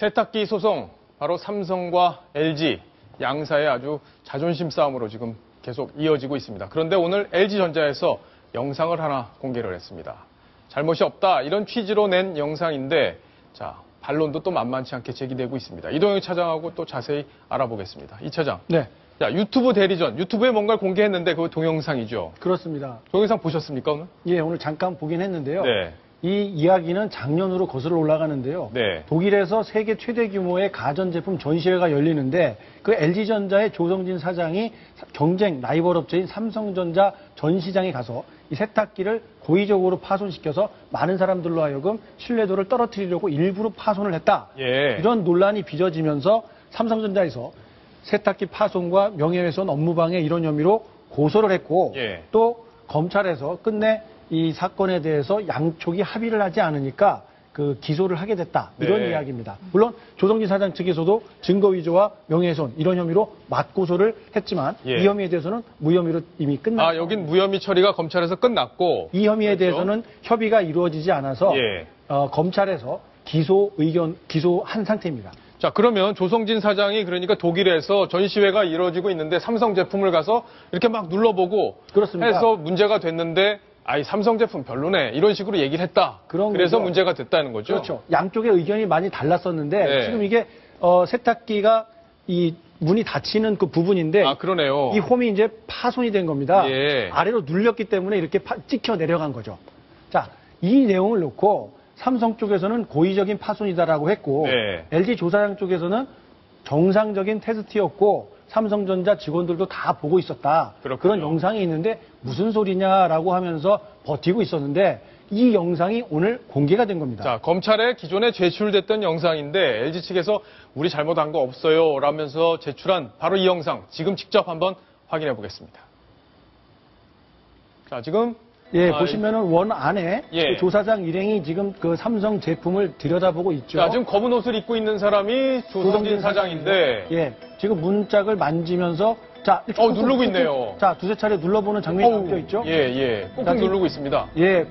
세탁기 소송, 바로 삼성과 LG 양사의 아주 자존심 싸움으로 지금 계속 이어지고 있습니다. 그런데 오늘 LG전자에서 영상을 하나 공개를 했습니다. 잘못이 없다 이런 취지로 낸 영상인데 자 반론도 또 만만치 않게 제기되고 있습니다. 이동영 차장하고 또 자세히 알아보겠습니다. 이 차장. 네. 자, 유튜브 대리전, 유튜브에 뭔가를 공개했는데 그거 동영상이죠? 그렇습니다. 동영상 보셨습니까 오늘? 예, 오늘 잠깐 보긴 했는데요. 네. 이 이야기는 작년으로 거슬러 올라가는데요. 네. 독일에서 세계 최대 규모의 가전제품 전시회가 열리는데 그 LG전자의 조성진 사장이 경쟁 라이벌 업체인 삼성전자 전시장에 가서 이 세탁기를 고의적으로 파손시켜서 많은 사람들로 하여금 신뢰도를 떨어뜨리려고 일부러 파손을 했다. 예. 이런 논란이 빚어지면서 삼성전자에서 세탁기 파손과 명예훼손 업무방해 이런 혐의로 고소를 했고 예. 또 검찰에서 끝내 이 사건에 대해서 양쪽이 합의를 하지 않으니까 그 기소를 하게 됐다. 이런 네. 이야기입니다. 물론 조성진 사장 측에서도 증거 위조와 명예훼손 이런 혐의로 맞고소를 했지만 예. 이 혐의에 대해서는 무혐의로 이미 끝났고 아, 여긴 무혐의 처리가 검찰에서 끝났고 이 혐의에 그렇죠? 대해서는 협의가 이루어지지 않아서 예. 검찰에서 기소한 상태입니다. 자, 그러면 조성진 사장이 그러니까 독일에서 전시회가 이루어지고 있는데 삼성 제품을 가서 이렇게 막 눌러보고 그렇습니다. 해서 문제가 됐는데 아이 삼성 제품 별로네 이런 식으로 얘기를 했다. 그래서 거죠. 문제가 됐다는 거죠. 그렇죠. 양쪽의 의견이 많이 달랐었는데 네. 지금 이게 세탁기가 이 문이 닫히는 그 부분인데 아, 그러네요. 이 홈이 이제 파손이 된 겁니다. 예. 아래로 눌렸기 때문에 이렇게 찍혀 내려간 거죠. 자, 이 내용을 놓고 삼성 쪽에서는 고의적인 파손이다라고 했고 네. LG 조사장 쪽에서는 정상적인 테스트였고 삼성전자 직원들도 다 보고 있었다. 그렇군요. 그런 영상이 있는데 무슨 소리냐라고 하면서 버티고 있었는데 이 영상이 오늘 공개가 된 겁니다. 자, 검찰에 기존에 제출됐던 영상인데 LG 측에서 우리 잘못한 거 없어요 라면서 제출한 바로 이 영상 지금 직접 한번 확인해 보겠습니다. 자, 지금 예, 보시면은 원 안에 예. 그 조사장 일행이 지금 그 삼성 제품을 들여다보고 있죠. 자, 지금 검은 옷을 입고 있는 사람이 조성진 사장인데 예, 지금 문짝을 만지면서 자, 이렇게 꾹꾹 누르고 있네요. 자, 두세 차례 눌러보는 장면이 담겨 있죠. 예. 꾹꾹 자, 누르고 있습니다. 예.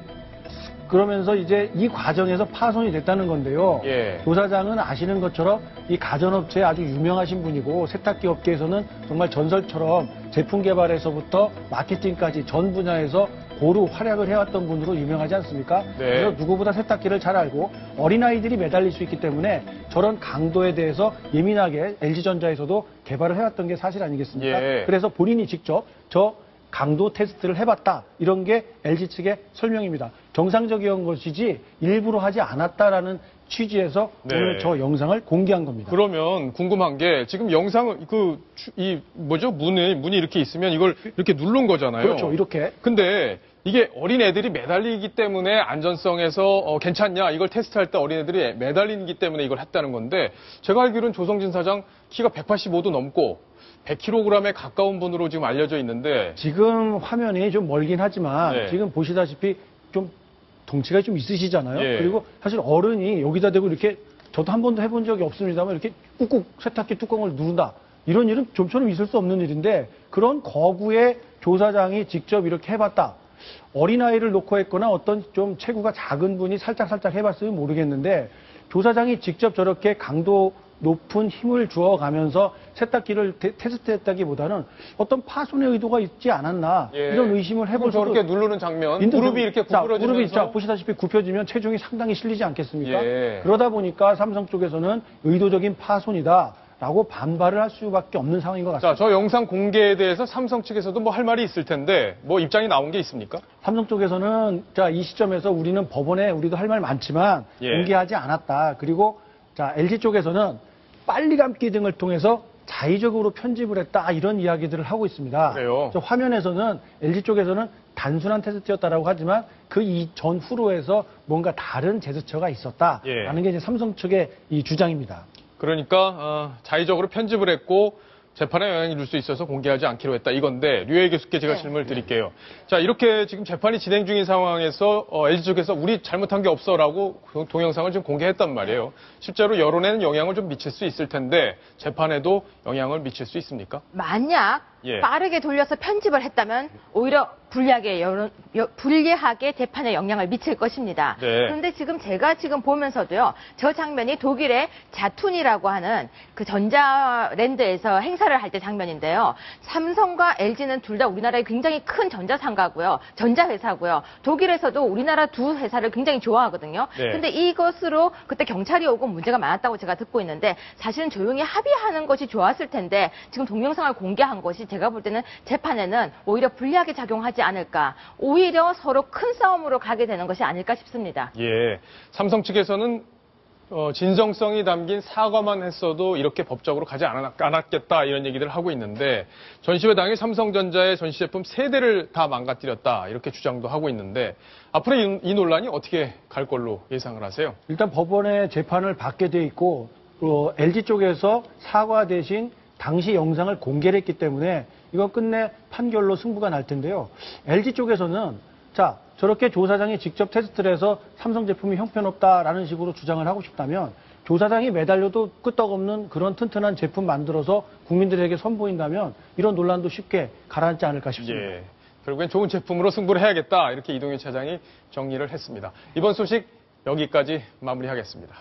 그러면서 이제 이 과정에서 파손이 됐다는 건데요. 예. 조사장은 아시는 것처럼 이 가전업체에 아주 유명하신 분이고 세탁기 업계에서는 정말 전설처럼 제품 개발에서부터 마케팅까지 전 분야에서 고루 활약을 해왔던 분으로 유명하지 않습니까? 네. 그래서 누구보다 세탁기를 잘 알고 어린아이들이 매달릴 수 있기 때문에 저런 강도에 대해서 예민하게 LG전자에서도 개발을 해왔던 게 사실 아니겠습니까? 예. 그래서 본인이 직접 저 강도 테스트를 해봤다. 이런 게 LG 측의 설명입니다. 정상적인 것이지 일부러 하지 않았다라는 취지에서 네. 오늘 저 영상을 공개한 겁니다. 그러면 궁금한 게 지금 영상을 문이 이렇게 있으면 이걸 이렇게 누른 거잖아요. 그렇죠. 이렇게. 근데 이게 어린애들이 매달리기 때문에 안전성에서 괜찮냐 이걸 테스트할 때 어린애들이 매달리기 때문에 이걸 했다는 건데 제가 알기로는 조성진 사장 키가 185도 넘고 100kg에 가까운 분으로 지금 알려져 있는데 지금 화면이 좀 멀긴 하지만 네. 지금 보시다시피 좀 덩치가 좀 있으시잖아요. 예. 그리고 사실 어른이 여기다 대고 이렇게 저도 한 번도 해본 적이 없습니다만 이렇게 꾹꾹 세탁기 뚜껑을 누른다. 이런 일은 좀처럼 있을 수 없는 일인데 그런 거구에 조사장이 직접 이렇게 해봤다. 어린아이를 놓고 했거나 어떤 좀 체구가 작은 분이 살짝 해봤으면 모르겠는데 조사장이 직접 저렇게 강도 높은 힘을 주어가면서 세탁기를 테스트했다기보다는 어떤 파손의 의도가 있지 않았나 예. 이런 의심을 해볼 수도 저렇게 누르는 장면 무릎이 이렇게 구부러지면서 무릎이 보시다시피 굽혀지면 체중이 상당히 실리지 않겠습니까? 예. 그러다 보니까 삼성 쪽에서는 의도적인 파손이다라고 반발을 할 수밖에 없는 상황인 것 같습니다. 자, 저 영상 공개에 대해서 삼성 측에서도 뭐 할 말이 있을 텐데 뭐 입장이 나온 게 있습니까? 삼성 쪽에서는 자, 이 시점에서 우리는 법원에 우리도 할 말 많지만 예. 공개하지 않았다. 그리고 자, LG 쪽에서는 빨리 감기 등을 통해서 자의적으로 편집을 했다. 이런 이야기들을 하고 있습니다. 그래요? 저 화면에서는 LG 쪽에서는 단순한 테스트였다라고 하지만 그 이전후로 해서 뭔가 다른 제스처가 있었다라는 예. 게 이제 삼성 측의 이 주장입니다. 그러니까 자의적으로 편집을 했고 재판에 영향을 줄 수 있어서 공개하지 않기로 했다 이건데 류혜 교수께 제가 질문을 드릴게요. 자, 이렇게 지금 재판이 진행 중인 상황에서 LG 쪽에서 우리 잘못한 게 없어라고 동영상을 지금 공개했단 말이에요. 실제로 여론에는 영향을 좀 미칠 수 있을 텐데 재판에도 영향을 미칠 수 있습니까? 만약 예. 빠르게 돌려서 편집을 했다면 오히려 불리하게 재판에 영향을 미칠 것입니다. 네. 그런데 제가 보면서도요, 저 장면이 독일의 자툰이라고 하는 그 전자랜드에서 행사를 할 때 장면인데요. 삼성과 LG는 둘 다 우리나라의 굉장히 큰 전자회사고요. 독일에서도 우리나라 두 회사를 굉장히 좋아하거든요. 네. 근데 이것으로 그때 경찰이 오고 문제가 많았다고 제가 듣고 있는데 사실은 조용히 합의하는 것이 좋았을 텐데 지금 동영상을 공개한 것이 제가 볼 때는 재판에는 오히려 불리하게 작용하지 않을까. 오히려 서로 큰 싸움으로 가게 되는 것이 아닐까 싶습니다. 예. 삼성 측에서는 진정성이 담긴 사과만 했어도 이렇게 법적으로 가지 않았겠다 이런 얘기들을 하고 있는데 전시회당이 삼성전자의 전시 제품 3대를 다 망가뜨렸다 이렇게 주장도 하고 있는데 앞으로 이 논란이 어떻게 갈 걸로 예상을 하세요? 일단 법원에 재판을 받게 돼 있고 LG 쪽에서 사과 대신 당시 영상을 공개를 했기 때문에 이거 끝내 판결로 승부가 날 텐데요. LG 쪽에서는 자 저렇게 조사장이 직접 테스트를 해서 삼성 제품이 형편없다라는 식으로 주장을 하고 싶다면 조사장이 매달려도 끄떡없는 그런 튼튼한 제품 만들어서 국민들에게 선보인다면 이런 논란도 쉽게 가라앉지 않을까 싶습니다. 예. 결국엔 좋은 제품으로 승부를 해야겠다 이렇게 이동희 차장이 정리를 했습니다. 이번 소식 여기까지 마무리하겠습니다.